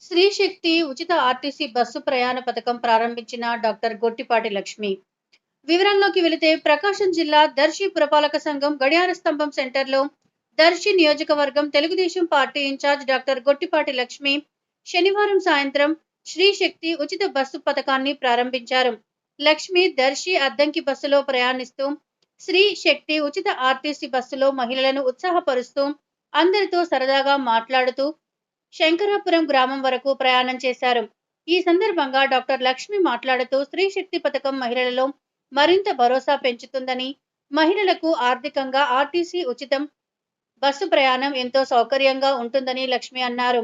స్త్రీ శక్తి ఉచిత RTC bus ప్రయాణ పథకం ప్రారంభించిన డాక్టర్ గొట్టిపాటి లక్ష్మి. వివరాల్లోకి వెళితే ప్రకాశం జిల్లా దర్శి పురపాలక సంఘం గడియార స్తంభం సెంటర్లో దర్శి నియోజకవర్గం Telugudesam party incharge doctor Gottipati Lakshmi శనివారం సాయంత్రం శ్రీ శక్తి ఉచిత బస్సు పథకాన్ని ప్రారంభించారు. లక్ష్మి దర్శి అద్దంకి బస్సులో ప్రయాణిస్తూ శ్రీ శక్తి ఉచిత ఆర్టీసీ బస్సులో మహిళలను ఉత్సాహపరుస్తూ అందరితో సరదాగా మాట్లాడుతూ శంకరాపురం గ్రామం వరకు ప్రయాణం చేశారు. ఈ సందర్భంగా డాక్టర్ లక్ష్మి మాట్లాడుతూ స్త్రీ శక్తి పథకం మహిళలలో మరింత భరోసా పెంచుతుందని, మహిళలకు ఆర్థికంగా ఆర్టీసీ ఉచితం బస్సు ప్రయాణం ఎంతో సౌకర్యంగా ఉంటుందని లక్ష్మి అన్నారు.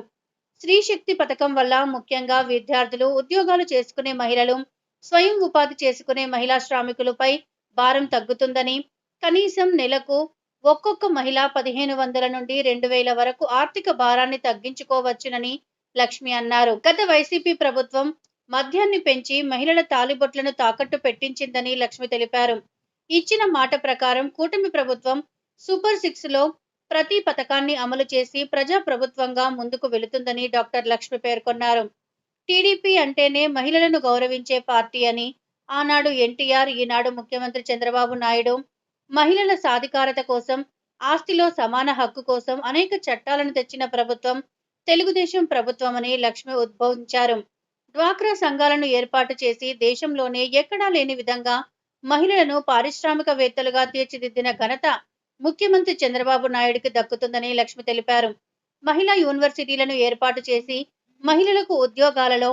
స్త్రీ శక్తి పథకం వల్ల ముఖ్యంగా విద్యార్థులు, ఉద్యోగాలు చేసుకునే మహిళలు, స్వయం ఉపాధి చేసుకునే మహిళా శ్రామికులపై భారం తగ్గుతుందని, కనీసం నెలకు ఒక్కొక్క మహిళ 1500 నుండి 2000 వరకు ఆర్థిక భారాన్ని తగ్గించుకోవచ్చునని లక్ష్మి అన్నారు. గత వైసీపీ ప్రభుత్వం మద్యాన్ని పెంచి మహిళల తాలిబొట్లను తాకట్టు పెట్టించిందని లక్ష్మి తెలిపారు. ఇచ్చిన మాట ప్రకారం కూటమి ప్రభుత్వం సూపర్ 6లో ప్రతి పథకాన్ని అమలు చేసి ప్రజా ప్రభుత్వంగా ముందుకు వెళుతుందని డాక్టర్ లక్ష్మి పేర్కొన్నారు. టీడీపీ అంటేనే మహిళలను గౌరవించే పార్టీ అని, ఆనాడు ఎన్టీఆర్, ఈనాడు ముఖ్యమంత్రి చంద్రబాబు నాయుడు మహిళల సాధికారత కోసం, ఆస్తిలో సమాన హక్కు కోసం అనేక చట్టాలను తెచ్చిన ప్రభుత్వం తెలుగుదేశం ప్రభుత్వమని లక్ష్మి ఉద్బోధించారు. డ్వాక్రా సంఘాలను ఏర్పాటు చేసి దేశంలోనే ఎక్కడా లేని విధంగా మహిళలను పారిశ్రామికవేత్తలుగా తీర్చిదిద్దిన ఘనత ముఖ్యమంత్రి చంద్రబాబు నాయుడుకి దక్కుతుందని లక్ష్మి తెలిపారు. మహిళా యూనివర్సిటీలను ఏర్పాటు చేసి మహిళలకు ఉద్యోగాలలో